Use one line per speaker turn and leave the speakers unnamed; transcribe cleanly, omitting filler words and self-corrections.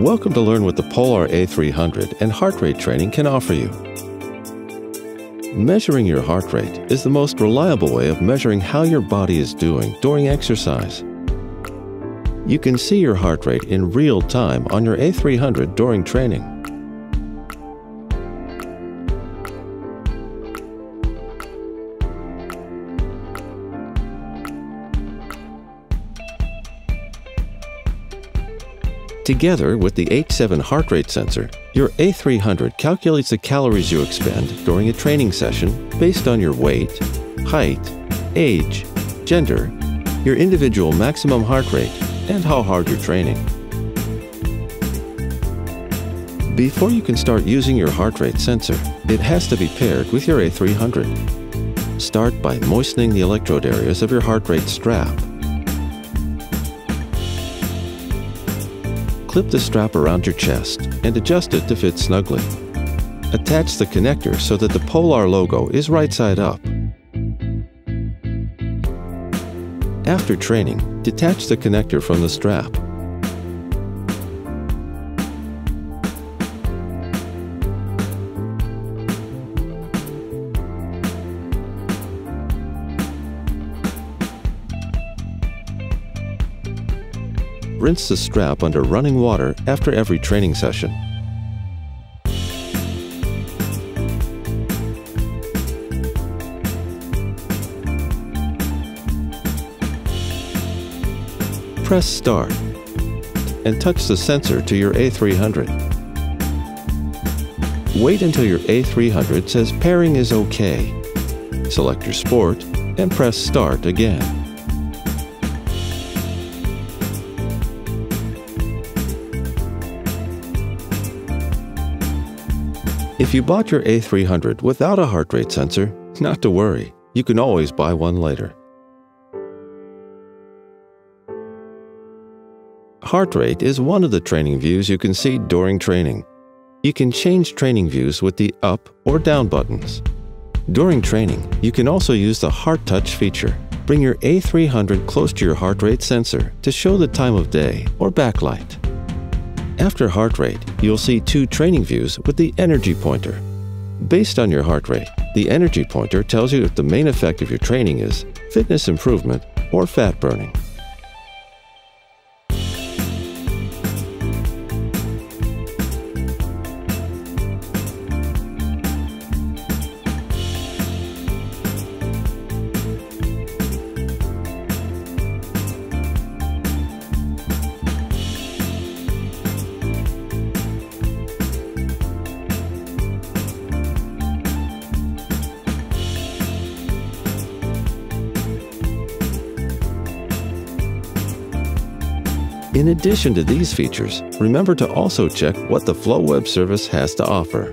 Welcome to learn what the Polar A300 and heart rate training can offer you. Measuring your heart rate is the most reliable way of measuring how your body is doing during exercise. You can see your heart rate in real time on your A300 during training. Together with the H7 heart rate sensor, your A300 calculates the calories you expend during a training session based on your weight, height, age, gender, your individual maximum heart rate, and how hard you're training. Before you can start using your heart rate sensor, it has to be paired with your A300. Start by moistening the electrode areas of your heart rate strap. Clip the strap around your chest and adjust it to fit snugly. Attach the connector so that the Polar logo is right side up. After training, detach the connector from the strap. Rinse the strap under running water after every training session. Press Start and touch the sensor to your A300. Wait until your A300 says pairing is OK. Select your sport and press Start again. If you bought your A300 without a heart rate sensor, not to worry, you can always buy one later. Heart rate is one of the training views you can see during training. You can change training views with the up or down buttons. During training, you can also use the Heart Touch feature. Bring your A300 close to your heart rate sensor to show the time of day or backlight. After heart rate, you'll see two training views with the energy pointer. Based on your heart rate, the energy pointer tells you if the main effect of your training is fitness improvement or fat burning. In addition to these features, remember to also check what the Flow web service has to offer.